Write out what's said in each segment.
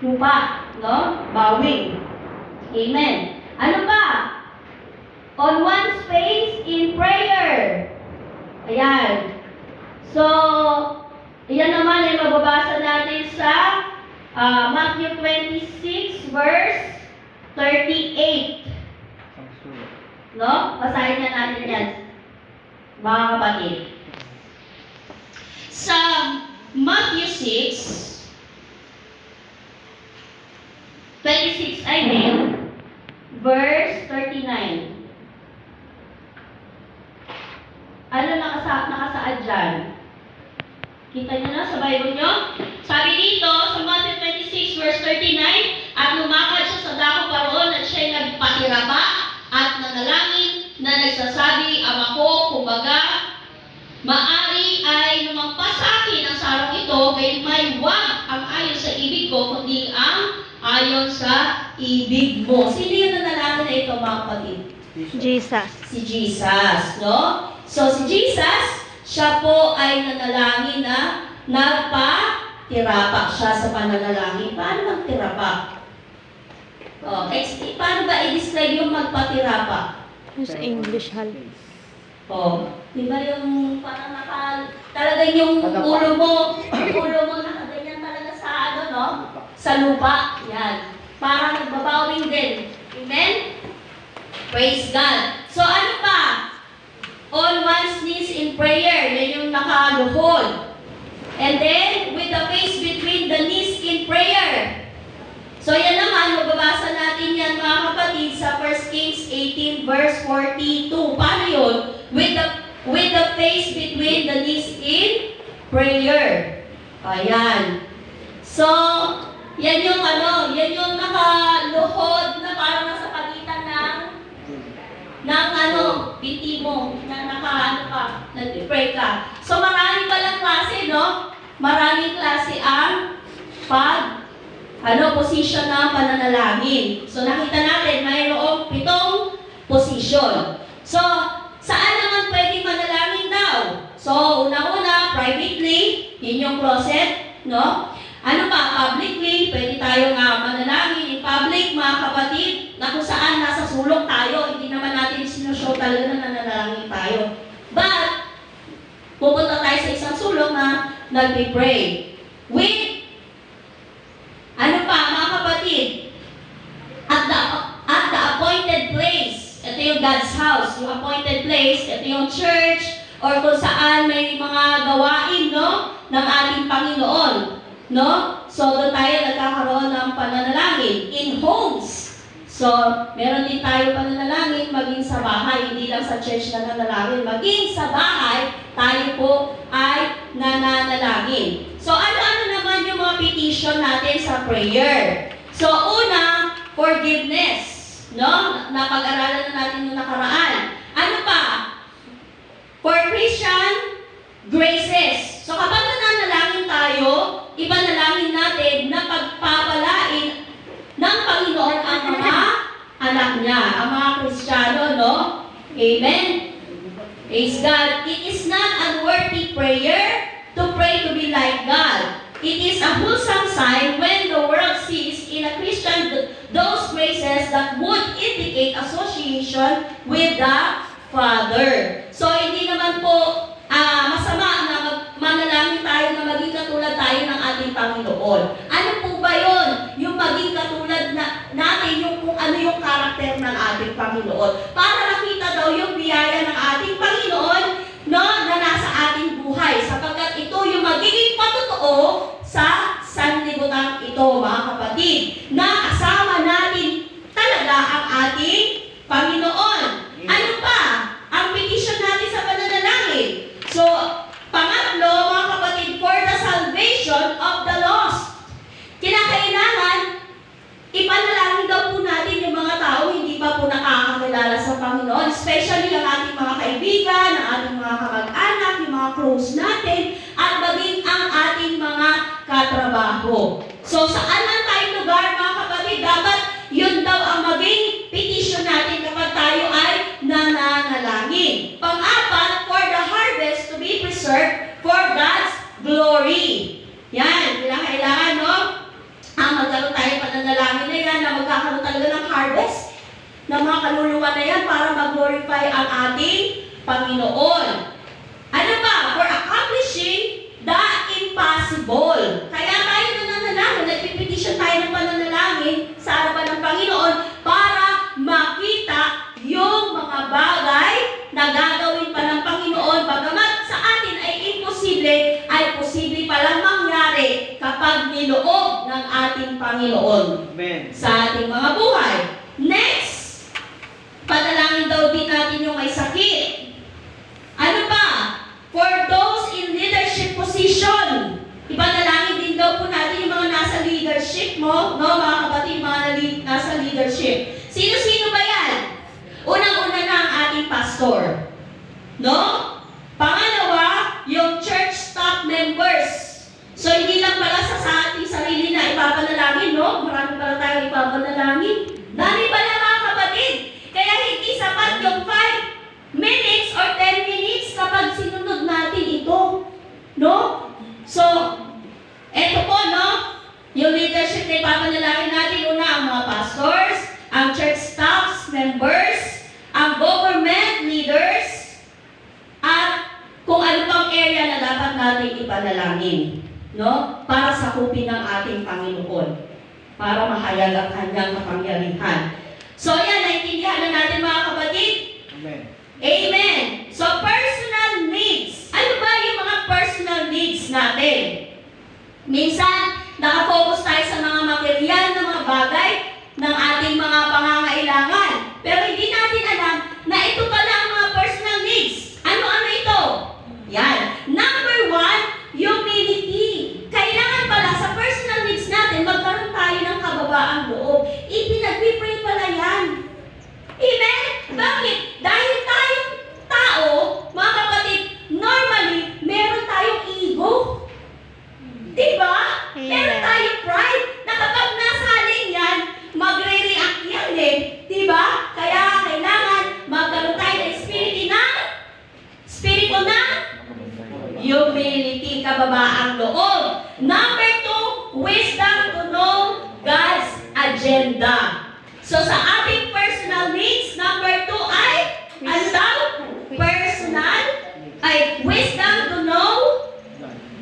lupa, no? Bowing. Amen. Ano pa? On one's face in prayer. Ayan. So, yan naman ay mababasa natin sa Matthew 26 verse 38. No? Basahin na natin yan, mga kapatid. Sa Matthew 6, 26, I mean, verse 39. Ano nakasaad dyan? Kita nyo na sa Bible nyo? Sabi dito, sa Matthew 26, verse 39, at lumakad siya sa dako paroon at siya'y nagpatirapa at nanalangin na nagsasabi, Ama ko, kumbaga, maari ay lumagpas sa akin ang sarong ito, kaya may wag ang ayon sa ibig ko, kundi ang ayon sa ibig mo. Sino yung nanalangin na ito, mga kapatid? Jesus. Si Jesus, no? So, si Jesus, siya po ay nanalangin na nagpa-tirapak siya sa pananalangin. Paano magtirapak? Paano ba i-describe yung magpa-tirapak? Sa English, hal. Di ba yung parang talagang yung ulo mo nakaganyan talaga sa no? Sa lupa. Yan. Parang nagbabawing din. Amen? Praise God. So, ano pa? On one's knees in prayer. Yan yung nakaluhod. And then, with the face between the knees in prayer. So, yan naman, mababasa natin yan, mga kapatid, sa 1 Kings 18, verse 42. Paano yun? With the face between the knees in prayer. Ayan. So, yan yung nakaluhod na parang nasa pagitan ng binti mo, na nag-pray ka. So, marami palang klase, no? Maraming klase ang position ng pananalangin. So, nakita natin, mayroong 7 position. So, saan naman pwedeng manalangin daw? So, una-una, privately, yun yung closet, no? Ano pa, publicly, pwede tayo nga manalangin in public, mga kapatid, na kung saan nasa sulok tayo, hindi naman natin sinushow talaga na nanalangin tayo. But, pupunta tayo sa isang sulok na nagpipray. With, ano pa, mga kapatid, at the appointed place, ito yung God's house, yung appointed place, ito yung church, or kung saan may mga gawain, no, ng ating Panginoon. No? So, doon tayo nagkakaroon ng pananalangin. In homes. So, meron din tayo pananalangin maging sa bahay. Hindi lang sa church na nanalangin. Maging sa bahay, tayo po ay nananalangin. So, ano-ano naman yung mga petition natin sa prayer? So, una, forgiveness. No? Napag-aralan na natin yung nakaraan. Ano pa? For Christian, graces. So, kapag nananalangin tayo, ipanalangin natin na pagpapalain ng Panginoon ang mga anak niya, ang mga Kristiyano, no? Amen? Praise God. It is not unworthy prayer to pray to be like God. It is a wholesome sign when the world sees in a Christian those graces that would indicate association with the Father. So, hindi naman po masama na manalangin tayo na maging katulad tayo ng ating Panginoon. Ano po ba yun? Yung maging katulad natin, yung kung ano yung karakter ng ating Panginoon. Para makita daw yung biyaya ng ating Panginoon, no, na nasa ating buhay. Sapagkat ito yung magiging patotoo sa sanlibutan ito, mga kapatid. Na kasama natin talaga ang ating Panginoon. Ano pa? Ang petition natin sa pananalangin. So, pangatlo, mga kapatid, for the salvation of the lost. Kinakailangan, ipanalangin daw po natin yung mga tao hindi pa po nakakakilala sa Panginoon, especially ang ating mga kaibigan, ang ating mga kamag-anak, yung mga close natin, at maging ang ating mga katrabaho. So, saan man tayong lugar, mga kapatid, dapat yun daw ang maging petition natin kapag tayo ay nananalangin. Pang-apat, for the harvest to be preserved for God's glory. Yan, kailangan, no? Magkaroon ng mga kaluluwa na yan para mag-glorify ang ating Panginoon. Ano ba? For accomplishing the impossible. Kaya tayo nananalangin, nagpipetition tayo ng pananalangin sa harapan ng Panginoon para makita yung mga bagay na gagawin pa ng Panginoon. Bagamat sa atin ay imposible, ay posible palang mangyari kapag niloob ng ating Panginoon. Amen. Sa ating mga buhay. Next, panalangin daw din natin yung may sakit. Ano pa? For those in leadership position, ipanalangin din daw po natin yung mga nasa leadership mo, no, mga kapatid, mga nasa leadership. Sino-sino ba yan? Unang-una na ang ating pastor. No? Pangalawa, yung church staff members. So, hindi lang pala sa ating sarili na ipapanalangin, no? Marami pala tayong ipapanalangin. Dami pala mga kapatid. Kaya hindi sapat yung 5 minutes or 10 minutes kapag sinunod natin ito. No? So, eto po, no? Yung leadership na ipapanalangin natin, una ang mga pastors, ang church staff members, ang government leaders, at kung ano pang area na dapat natin ipanalangin, no? Para sakupin ng ating Panginoon, para mahayag ang kanyang kapangyarihan. So yan, naintindihan na natin mga kapatid? Amen. Amen! So personal needs. Ano ba yung mga personal needs natin? Minsan, nakafocus tayo sa mga material na mga bagay ng ating mga pangangailangan. Pero hindi natin alam na ito pala ang mga personal needs. Ano-ano ito? Yan. Number 1, humility. Kailangan pala sa personal needs natin, magkaroon tayo ng kababaang loob. Ipinagpipray pala yan. Amen? Bakit? Dahil tayong tao, mga kapatid, normally, meron tayong ego. Diba? Meron tayong pride na kapag nasa halin yan, magre-react yan eh. Diba? Kaya kailangan magkaroon tayo ng spirito na humility, kababaang loob. Number 2, wisdom to know God's agenda. So sa ating personal needs, number 2 ay, ano daw? Personal, ay wisdom to know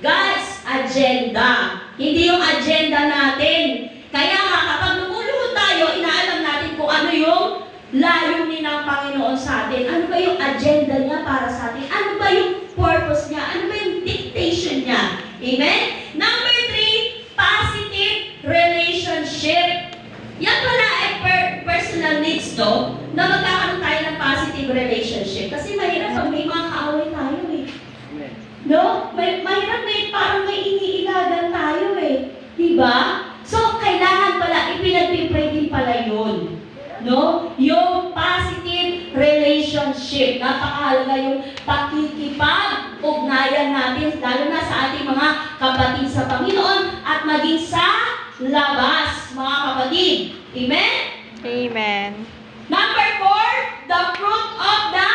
God's agenda. Hindi yung agenda natin. Kaya nga, kapag lumuluhod tayo, inaalam natin kung ano yung layunin ng Panginoon sa atin. Ano ba yung agenda niya para sa atin? Ano ba yung purpose niya? Ano ba yung dictation niya? Amen? Number 3, positive relationship. Yan pala ay personal needs to, na magkakaroon tayo ng positive relationship. Kasi mahirap pag may mga kaaway tayo eh. Amen. No? Mahirap parang may iniilagan tayo eh. Diba? So, kailangan pala, ipinagpipray din pala yun. No? Yung positive relationship. Napakahalaga yung pakikipag-ugnayan natin, lalo na sa ating mga kapatid sa Panginoon at maging sa labas, mga kapatid. Amen? Amen. Number 4, the fruit of the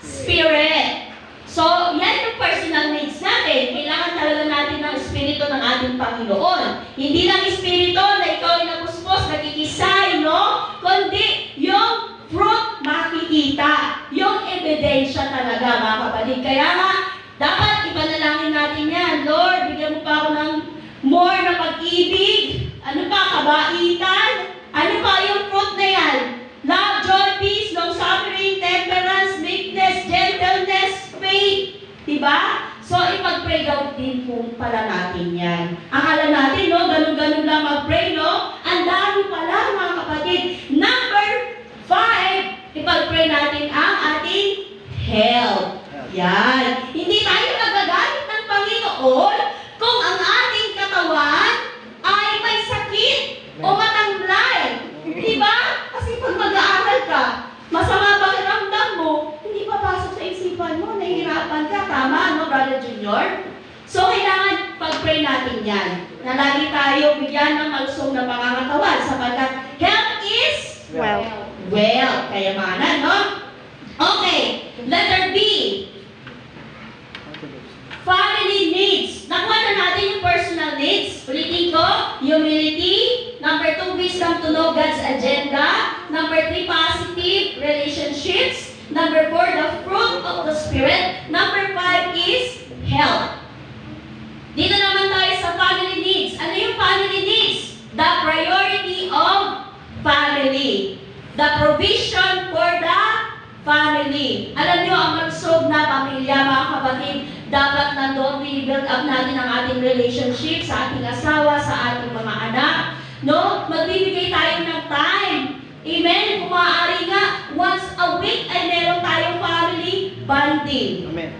Spirit. So, yan yung personal needs natin. Kailangan talaga natin ng Espiritu ng ating Panginoon. Hindi lang Espiritu na ikaw ay napuspos, nakikisay, no? Kundi yung fruit makikita. Yung ebidensya talaga, mga kapatid. Kaya nga, dapat ipanalangin natin yan. Lord, bigyan mo pa ako ng more na pag-ibig. Ano pa? Kabaitan? Ano pa yung fruit na yan? Love, joy, peace, long-suffering, temperance, meekness, gentleness, faith. Diba? So, ipag-pray daw din po pala natin yan. Akala natin, no? Ganun-ganun lang mag-pray, no? Ang dami pala, mga kapatid. Number 5, ipag-pray natin ang ating health. Yan. Hindi tayo nagagamit ng Panginoon kung ang ating katawan ay may sakit o matamlay. Diba? Kasi pag mag-aaral ka, masama pakiramdam mo, hindi papasok sa isipan mo, nahihirapan ka. Tama, no, Brother Junior? So, kailangan pag-pray natin yan. Na lagi tayo bigyan ng malusog na pangangatawan sapagkat health is wealth. Kayamanan, no? Okay. Letter B. Family needs. Nakuha na natin yung personal needs. Ulitin ko, humility. Number 2, wisdom to know God's agenda. Number Number 3, positive relationships. Number 4, the fruit of the Spirit. Number 5 is health. Dito naman tayo sa family needs. Ano yung family needs? The priority of family. The provision for the family. Alam nyo, ang malusog na pamilya, mga kapatid, dapat nandoon i-build up natin ang ating relationship sa ating asawa, sa ating mga anak. No? Magbibigay tayo ng time. Amen? Kung maaari nga, once a week ay meron tayong family bonding. Amen.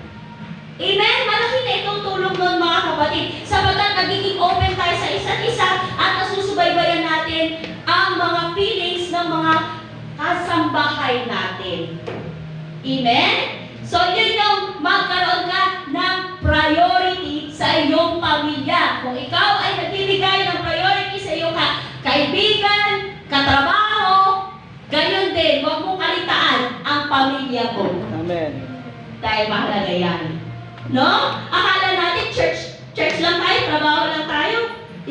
Amen? Malaki na itong tulong nun, mga kapatid. Sapagkat nagiging open tayo sa isa't isa at nasusubaybayan natin ang mga feelings ng mga kasambahay natin. Amen? So, yun yung magkaroon ka ng priority sa iyong pamilya. Kung ikaw ay nagbibigay ng priority sa iyong kaibigan, katrabaho, gayon din, huwag mong kalitaan ang pamilya mo. Amen. Dahil mahalaga yan. No? Akala natin church lang tayo, trabaho lang tayo,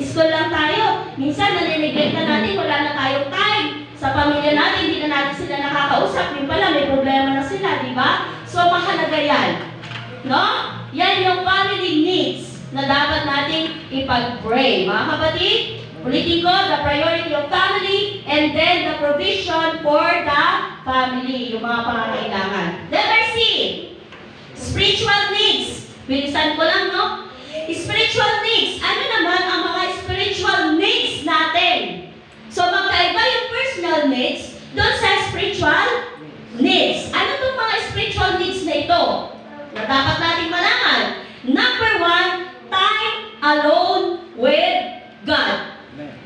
school lang tayo. Minsan nanineglect na natin, wala na tayong time. Sa pamilya natin, hindi na natin sila nakakausap. Yung pala, may problema na sila, di ba? So, mahalaga yan. No? Yan yung family needs na dapat nating ipag-pray. Mga kapatid, ulitin ko, the priority of family and then the provision for the family, yung mga pangangailangan. Number C, spiritual needs. Bilisan ko lang, no? Spiritual needs. Ano naman ang mga spiritual needs natin? So, magkaiba yung personal needs doon sa spiritual needs. Ano itong mga spiritual needs na ito na dapat natin malaman? Number 1, time alone with God. Amen.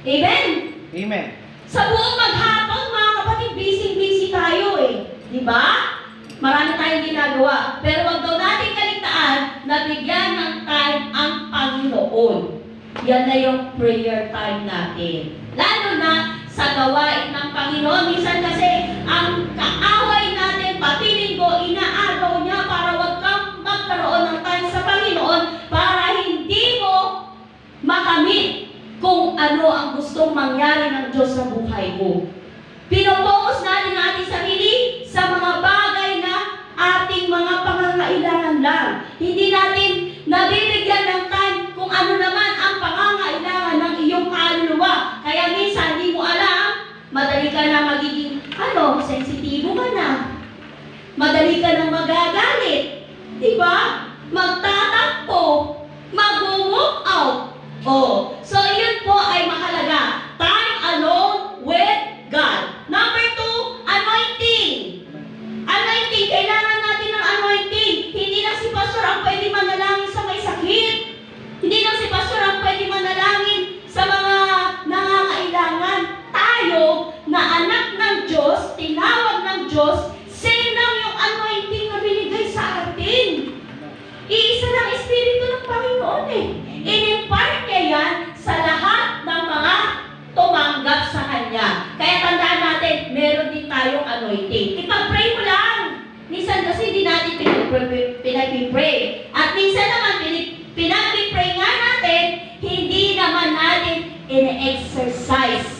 Amen? Amen. Sa buong maghapon, mga kapatid, busy-busy tayo eh. Di ba? Marami tayong ginagawa. Pero wag daw natin kaligtaan na bigyan ng time ang Panginoon. Yan na yung prayer time natin. Lalo na sa gawain ng Panginoon. Minsan kasi, ang kaaway natin, pati linggo, inaagaw niya para wag kang magkaroon ng time sa Panginoon para hindi mo makamit kung ano ang gustong mangyari ng Diyos sa buhay mo. Pinopokus natin ang ating sarili sa mga bagay na ating mga pangangailangan lang. Hindi natin nabibigyan ng time kung ano naman ang pangangailangan ng iyong kaluluwa. Kaya minsan, hindi mo alam, madali ka na magiging, sensitibo ka na. Madali ka na magagalit. Diba? Magtatakbo. Mag-walk out. Oh. So, yun po ay mahalaga. Time alone with God. Number 2, anointing. Anointing. Kailangan natin ng anointing. Hindi lang si pastor ang pwede manalangin sa may sakit. Hindi lang si pastor ang pwede manalangin sa mga nangangailangan. Tayo, na anak ng Diyos, tinawag ng Diyos, same lang yung anointing na binigay sa atin. Iisa lang Espiritu ng Panginoon eh. In-impart niya yan sa lahat ng mga tumanggap sa Kanya. Kaya tandaan natin, meron din tayong anointing. Ipag-pray mo lang. Minsan kasi hindi natin pinag-pray. At minsan naman, pinag-pray nga natin, hindi naman natin in-exercise.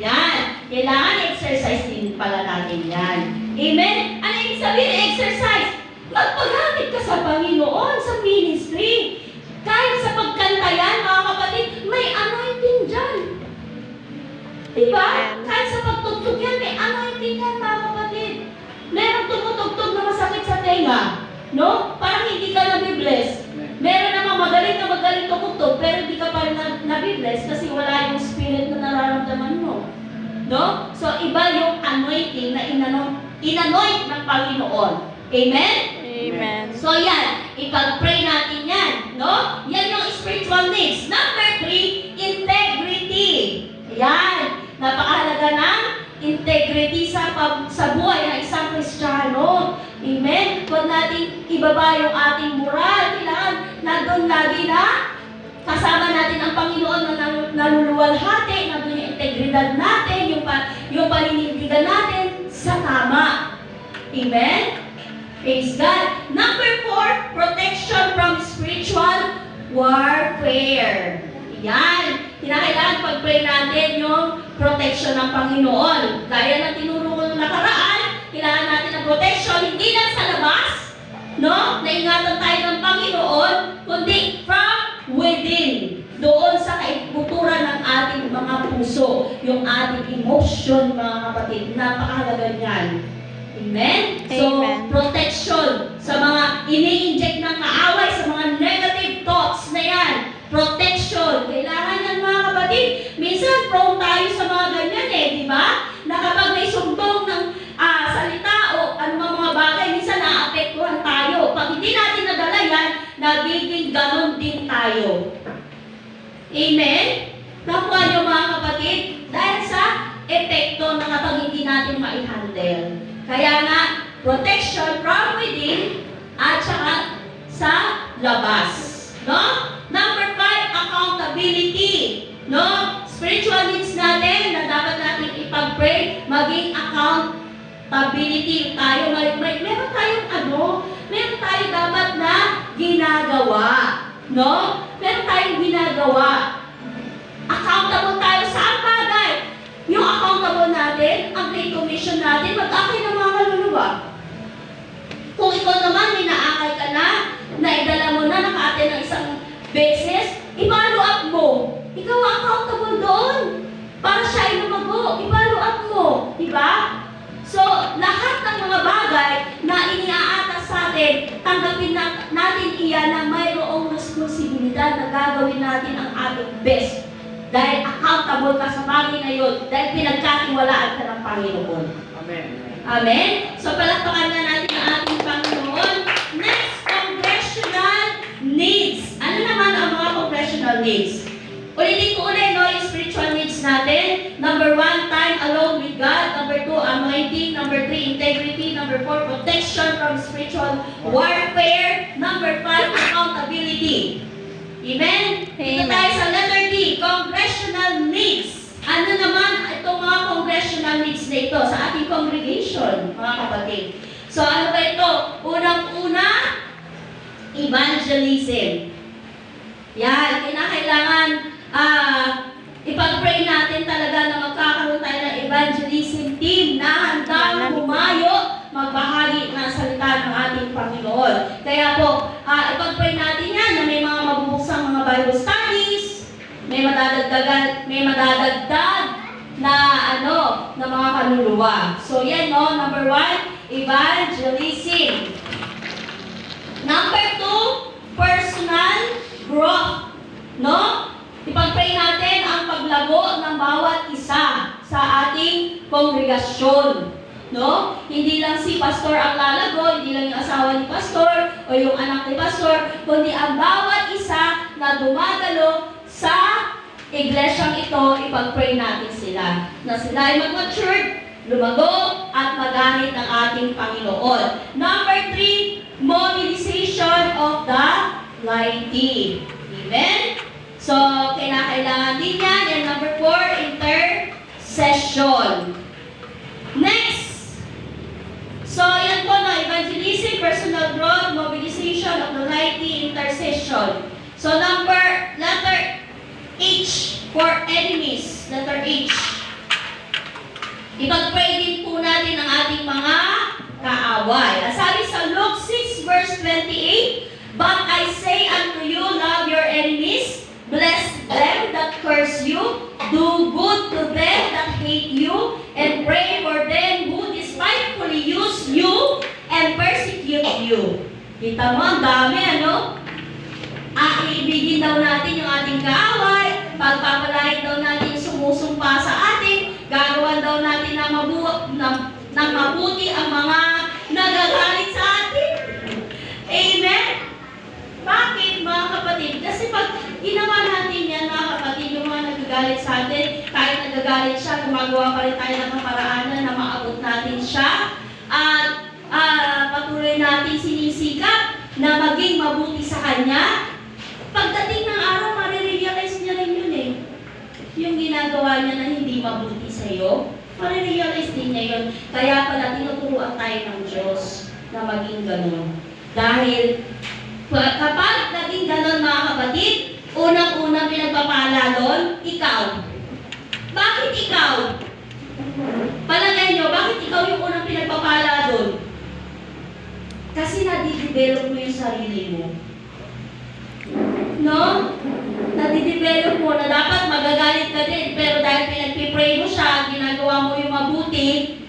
Yan. Kailangan exercise din pala natin yan. Amen? Ano ibig sabihin exercise? Magpagamit ka sa Panginoon, sa ministry. Kahit sa pagkanta yan, mga kapatid, may anointing dyan. Diba? Kahit sa pagtugtog yan, may anointing yan, mga kapatid. Meron tumutugtog na masakit sa tenga. No? Parang hindi ka nabibless. Meron namang magaling tumutog, pero hindi ka pa rin nabibless kasi wala yung spirit na nararamdaman mo. No? So, iba yung anointing na inanoint ng Panginoon. Amen? Amen. So, yan. Ipag-pray natin yan. No? Yan yung spiritual needs. Number 3, integrity. Yan. Napakahalaga ng integrity sa buhay ng isang Kristiyano. Amen? Huwag natin ibaba yung ating moral. Kailangan nandun lagi na kasama natin ang Panginoon na naluluwalhati, nandun yung integridad natin, yung paninindigan natin sa tama. Amen? Praise God. Number 4, protection from spiritual warfare. Yan. kinakailangan pag-pray natin yung protection ng Panginoon. Gaya ng tinuro ko nung nakaraan, kailangan natin ng protection, hindi lang sa labas, no? Naingatan tayo ng Panginoon, kundi from within. Doon sa kaibuturan ng ating mga puso, yung ating emotion, mga kapatid, napakahalaga niyan. Amen? So, Amen. protection sa mga ini-inject ng kaaway, sa mga negative thoughts na yan. Protection. Kailangan yan, mga kapatid. Minsan, prone tayo sa mga ganyan di ba? Na kapag may sumbong ng salita o anumang mga bagay, minsan naapektuhan tayo. Pag hindi natin nadala yan, nagiging ganon din tayo. Amen? Nakuha niyo, mga kapatid, dahil sa epekto na kapag hindi natin ma-handle. Kaya nga, protection from within at saka sa labas. No? Number 5, accountability. No? Spiritual needs natin na dapat natin ipag-pray, maging accountability tayo. Meron tayong dapat na ginagawa. No? Meron tayong ginagawa. Accountable tayo sa bagay. Yung accountable natin, ang Great Commission natin, mag-akay ng mga kaluluwa. Kung ikaw naman, may naakay ka na, naidala mo na, naka-attend ng isang beses, i-follow up mo. Ikaw ang accountable doon. Para siya ay lumago, i-follow up mo. Diba? So, lahat ng mga bagay na iniaatas sa atin, tanggapin natin iyan na mayroong responsibilidad na gagawin natin ang ating best. Dahil accountable ka sa bagay na yun, dahil pinagkatiwalaan ka ng Panginoon. Amen. Amen? So, palakpakan na natin ang ating Panginoon. Next, congressional needs. Ano naman ang mga congressional needs? Ulitin ko ulit, no, yung spiritual needs natin. Number 1, time alone with God. Number 2, anointing. Number 3, integrity. Number 4, protection from spiritual warfare. Number 5, accountability. Amen? Dito tayo sa letter D, congressional needs. Ano naman itong mga congressional needs na ito sa ating congregation, mga kapatid? So, ano ba ito? Unang-una, evangelism. Yan, kinakailangan ipag-pray natin talaga na magkakaroon tayo ng evangelism team na handang humayo, magbahagi ng salita ng ating Panginoon. Kaya po, ipag-pray natin yan na may mga mabubuksang mga Bible studies, may madadagdag na na mga kaluluwa. So yan, no, number 1, evangelism. Number 2, personal growth. No? Ipag-pray natin ang paglago ng bawat isa sa ating kongregasyon. No? Hindi lang si pastor ang lalago, hindi lang yung asawa ni pastor o yung anak ni pastor, kundi ang bawat isa na dumagalo sa iglesyang ito, ipag-pray natin sila. Na sila ay mag-mature, lumago, at magamit ng ating Panginoon. Number 3, mobilization of the laity. Amen? So, kailangan din yan. And number 4, intercession. Next. So, yan po, no, evangelism, personal growth, mobilization of the laity, intercession. So, letter H for enemies. Letter H. Ipag-pray din po natin ang ating mga kaaway. Sabi sa Luke 6 verse 28, "But I say unto you, love your enemies, bless them that curse you, do good to them that hate you, and pray for them who despitefully use you and persecute you." Kita mo, ang dami, Iibigin daw natin yung ating kaaway, pagpapalain daw natin yung sumusumpa sa atin, gagawan daw natin ng mabuti ang mga nagagalit sa atin. Amen? Bakit, mga kapatid? Kasi pag ginawa natin yan, mga kapatid, yung mga nagagalit sa atin, kahit nagagalit siya, gumagawa pa rin tayo ng kaparaanan na maabot natin siya. At patuloy natin sinisikap na maging mabuti sa kanya. Pagdating ng araw, marirealize niya rin yun Yung ginagawa niya na hindi mabuti sa iyo, marirealize din niya yun. Kaya pala tinuturuan tayo ng Diyos na maging ganun. Dahil kapag naging ganun, mga kapatid, unang-unang pinagpapala doon? Ikaw. Bakit ikaw? Palagay nyo, bakit ikaw yung unang pinagpapala doon? Kasi nadidevelop mo yung sarili mo. No? Nadidevelop mo na dapat magagalit ka din, pero dahil pinagpipray mo siya, ginagawa mo yung mabuti,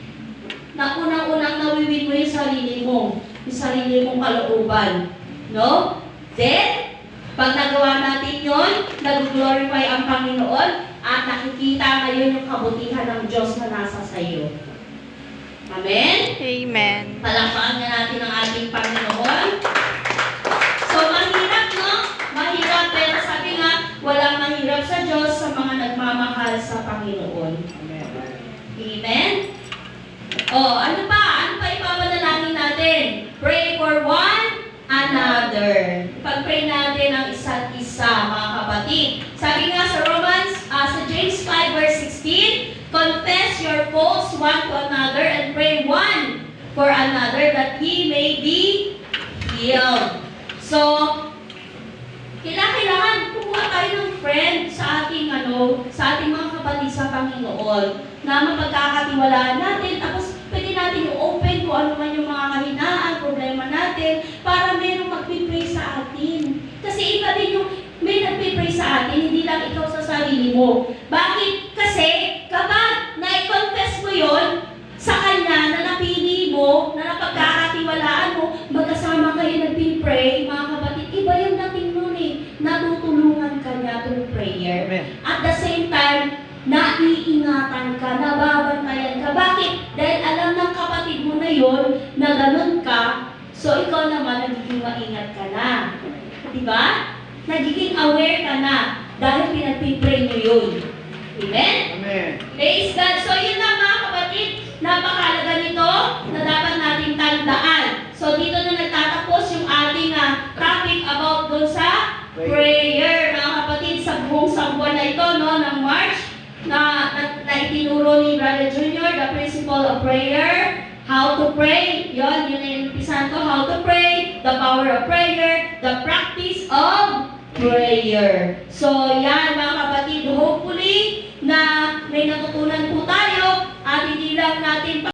na unang-unang nawiwin mo yung sarili mo, yung sarili mong kalooban. No? Then, pag nagawa natin yun, nag-glorify ang Panginoon at nakikita ngayon yung kabutihan ng Diyos na nasa sa iyo. Amen? Amen. Palakpakan nga natin ang ating Panginoon. So, mahirap, no? Mahirap, pero sabi nga, walang mahirap sa Diyos sa mga nagmamahal sa Panginoon. Amen? Ano pa? Ano pa ipapanalangin natin? Pray for one another. Pag-pray natin ang isa't isa, mga kapatid. Sabi nga sa sa James 5 verse 16, confess your faults one to another and pray one for another that he may be healed. So, kailangan kumuha tayo ng friend sa ating mga kapatid sa Panginoon na mapagkakatiwalaan natin, tapos pwede natin i-open kung ano man yung mga kahinaan, problema natin, para mayroong magpipray sa atin. Kasi iba din yung may nagpipray sa atin, hindi lang ikaw sa sarili mo. Bakit? Kasi kapag na-confess mo yon sa Kanya na napili mo, na napagkakatiwalaan mo, magkasama kayo nagpipray, mga kapatid, iba yung dating nun eh. Natutulungan ka niya through prayer. Amen. At the same time, naiingatan ka, nababantayan ka. Bakit? Dahil alam ng kapatid mo na yon na ganun ka, so ikaw naman nagiging maingat ka na. Diba? Nagiging aware ka na dahil pinagpipray nyo yun. Amen? Amen. Praise God. So yun lang mga kapatid, napakalaga nito na dapat nating tandaan. So dito na nagtatapos yung ating topic about dun sa prayer. Mga kapatid, sa buong buwan na ito, no, ng March, na itinuro ni Brother Junior, the principle of prayer, how to pray, yun na yung umpisan ko, how to pray, the power of prayer, the practice of prayer. So yan mga kapatid, hope